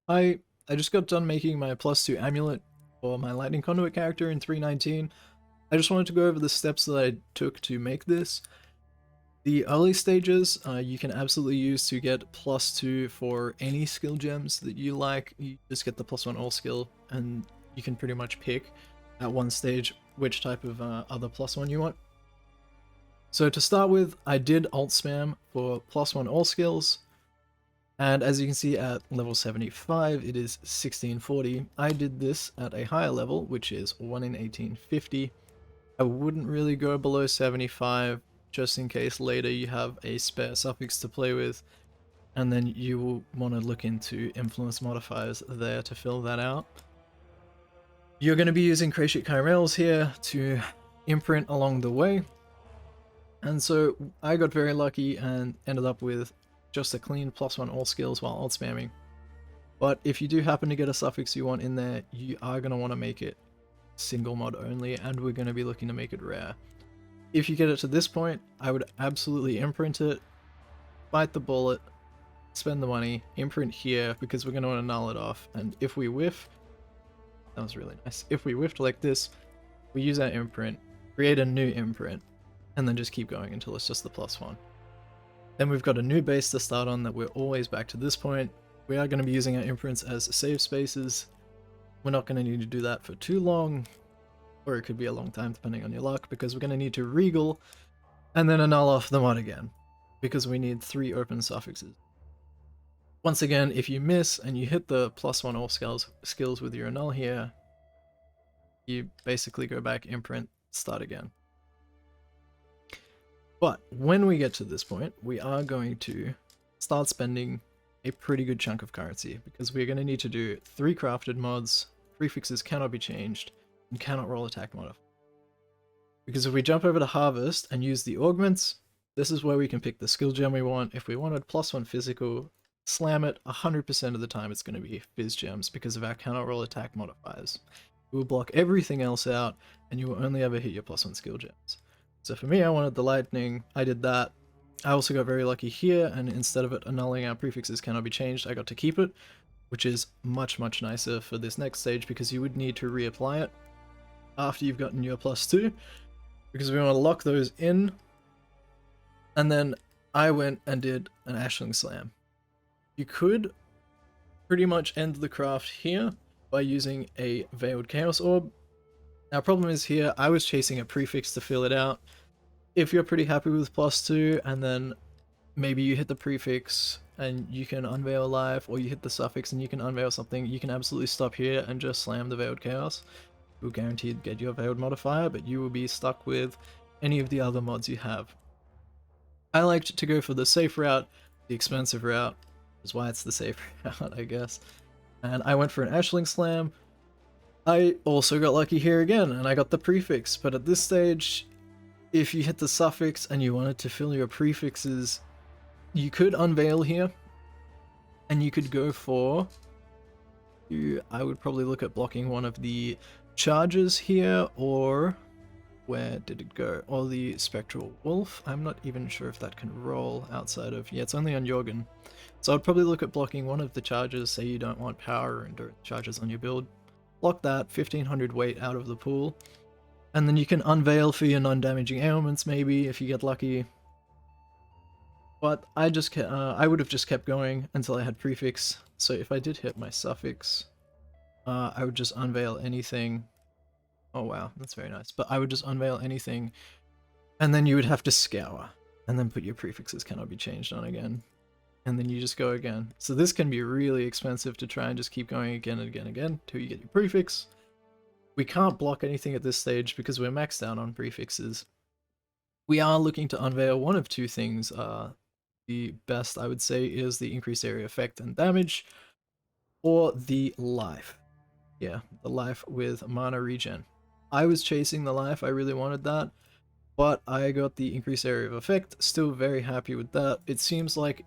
I I just got done making my +2 amulet for my lightning conduit character in 319. I just wanted to go over the steps that I took to make this. The early stages you can absolutely use to get +2 for any skill gems that you like. You just get the +1 all skill, and you can pretty much pick at one stage which type of other +1 you want. So to start with, I did alt spam for +1 all skills, and as you can see at level 75, it is 1640. I did this at a higher level, which is 1 in 1850. I wouldn't really go below 75, just in case later you have a spare suffix to play with, and then you will want to look into influence modifiers there to fill that out. You're going to be using Crayshit Chirales here to imprint along the way, and so I got very lucky and ended up with just a clean +1 all skills while alt spamming. But if you do happen to get a suffix you want in there, you are going to want to make it single mod only, and we're going to be looking to make it rare. If you get it to this point, I would absolutely imprint it, bite the bullet, spend the money, imprint here, because we're going to want to null it off, and if we whiff, that was really nice, if we whiffed like this, we use our imprint, create a new imprint, and then just keep going until it's just the +1. Then we've got a new base to start on that we're always back to this point. We are going to be using our imprints as save spaces. We're not going to need to do that for too long, or it could be a long time depending on your luck, because we're going to need to regal and then annul off the mod again, because we need 3 open suffixes. Once again, if you miss and you hit the +1 all skills with your annul here, you basically go back, imprint, start again. But when we get to this point, we are going to start spending a pretty good chunk of currency, because we're going to need to do 3 crafted mods, prefixes cannot be changed, and cannot roll attack modifier. Because if we jump over to harvest and use the augments, this is where we can pick the skill gem we want. If we wanted +1 physical, slam it, 100% of the time it's going to be phys gems because of our cannot roll attack modifiers. We will block everything else out, and you will only ever hit your +1 skill gems. So for me, I wanted the lightning, I did that. I also got very lucky here, and instead of it annulling our prefixes cannot be changed, I got to keep it, which is much nicer for this next stage, because you would need to reapply it after you've gotten your +2, because we want to lock those in. And then I went and did an Ashling Slam. You could pretty much end the craft here by using a Veiled Chaos Orb. Now, problem is here, I was chasing a prefix to fill it out. If you're pretty happy with +2, and then maybe you hit the prefix and you can unveil life, or you hit the suffix and you can unveil something, you can absolutely stop here and just slam the Veiled Chaos. You'll guaranteed get your Veiled modifier, but you will be stuck with any of the other mods you have. I liked to go for the safe route, the expensive route, is why it's the safe route, I guess. And I went for an Ashling Slam. I also got lucky here again, and I got the prefix, but at this stage, if you hit the suffix and you wanted to fill your prefixes, you could unveil here, and you could go for... I would probably look at blocking one of the charges here, or... where did it go? Or the Spectral Wolf. I'm not even sure if that can roll outside of... yeah, it's only on Jorgen. So I'd probably look at blocking one of the charges, say you don't want power or endurance charges on your build. Block that, 1500 weight out of the pool, and then you can unveil for your non-damaging ailments maybe if you get lucky. But I would have just kept going until I had prefix. So if I did hit my suffix, I would just unveil anything. Oh wow, that's very nice. But I would just unveil anything, and then you would have to scour, and then put your prefixes cannot be changed on again. And then you just go again. So this can be really expensive to try and just keep going again and again and again till you get your prefix. We can't block anything at this stage because we're maxed out on prefixes. We are looking to unveil one of 2 things. The best, I would say, is the increased area effect and damage, or the life. Yeah, the life with mana regen. I was chasing the life, I really wanted that, but I got the increased area of effect, still very happy with that. It seems like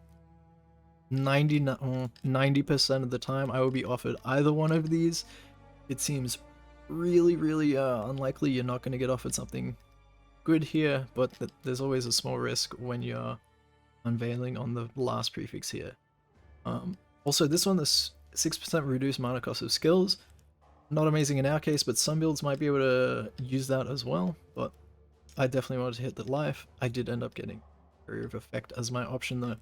90% of the time I will be offered either one of these. It seems really unlikely you're not going to get offered something good here, but there's always a small risk when you're unveiling on the last prefix here. Also, this one, this 6% reduced mana cost of skills. Not amazing in our case, but some builds might be able to use that as well, but I definitely wanted to hit the life. I did end up getting Barrier of Effect as my option though.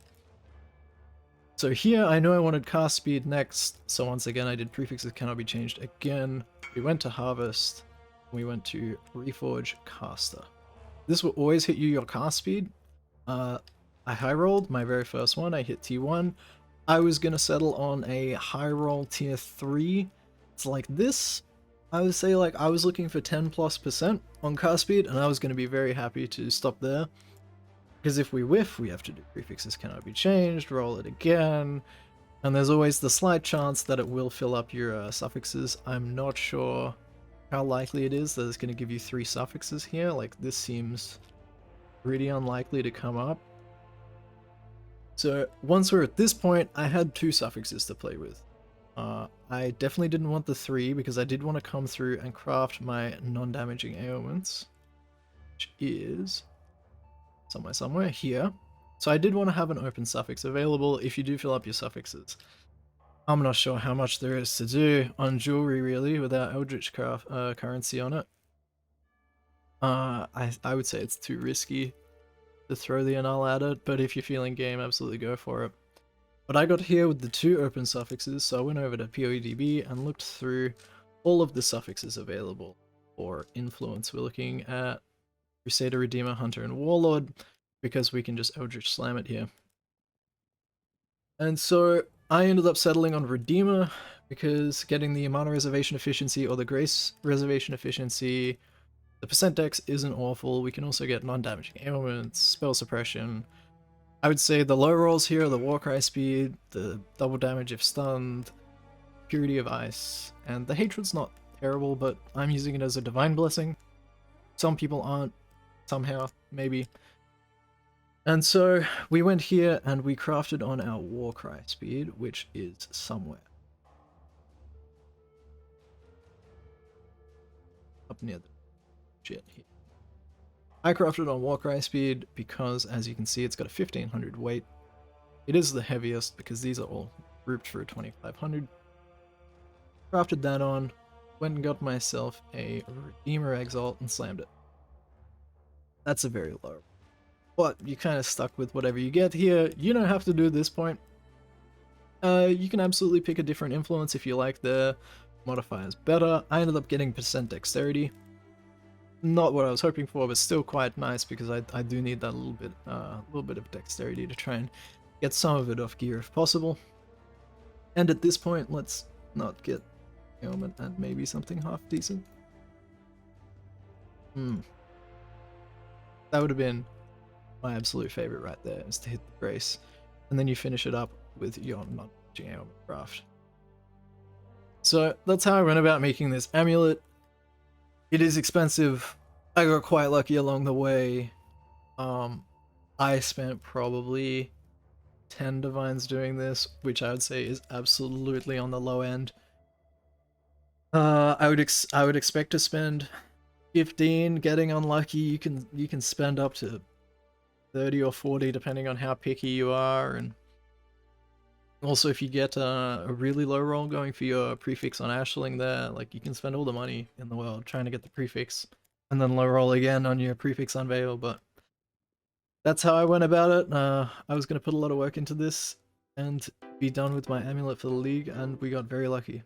So here I know I wanted cast speed next, so once again I did prefixes cannot be changed again. We went to harvest, we went to reforge caster. This will always hit you your cast speed. I high rolled my very first one, I hit T1. I was gonna settle on a high roll tier 3. It's like this. I would say like I was looking for 10+% on cast speed, and I was gonna be very happy to stop there. Because if we whiff, we have to do prefixes cannot be changed, roll it again, and there's always the slight chance that it will fill up your suffixes. I'm not sure how likely it is that it's going to give you 3 suffixes here. Like, this seems pretty unlikely to come up. So once we're at this point, I had 2 suffixes to play with. I definitely didn't want the 3 because I did want to come through and craft my non-damaging ailments, which is somewhere here. So I did want to have an open suffix available if you do fill up your suffixes. I'm not sure how much there is to do on jewelry really without Eldritch currency on it. I would say it's too risky to throw the annul at it, but if you're feeling game, absolutely go for it. But I got here with the 2 open suffixes, so I went over to PoEDB and looked through all of the suffixes available for influence. We're looking at Crusader, Redeemer, Hunter, and Warlord, because we can just Eldritch Slam it here. And so I ended up settling on Redeemer, because getting the Mana Reservation Efficiency or the Grace Reservation Efficiency, the percent dex isn't awful. We can also get non-damaging ailments, spell suppression. I would say the low rolls here are the Warcry speed, the double damage if stunned, Purity of Ice, and the Hatred's not terrible, but I'm using it as a Divine Blessing. Some people aren't, somehow, maybe. And so we went here and we crafted on our Warcry speed, which is somewhere up near the shit here. I crafted on Warcry speed because, as you can see, it's got a 1500 weight. It is the heaviest because these are all grouped for a 2500. Crafted that on, went and got myself a Redeemer Exalt and slammed it. That's a very low. But you kind of stuck with whatever you get here. You don't have to do this point. You can absolutely pick a different influence if you like the modifiers better. I ended up getting percent dexterity. Not what I was hoping for, but still quite nice because I do need that little bit of dexterity to try and get some of it off gear if possible. And at this point, let's not get ailment and maybe something half decent. That would have been my absolute favorite right there, is to hit the grace, and then you finish it up with your non-damaging ailment craft. So that's how I went about making this amulet. It is expensive. I got quite lucky along the way. I spent probably 10 divines doing this, which I would say is absolutely on the low end. I would expect to spend 15. Getting unlucky, you can spend up to 30 or 40 depending on how picky you are, and also if you get a really low roll going for your prefix on Ashling there, like you can spend all the money in the world trying to get the prefix and then low roll again on your prefix unveil, but that's how I went about it. I was going to put a lot of work into this and be done with my amulet for the league, and we got very lucky.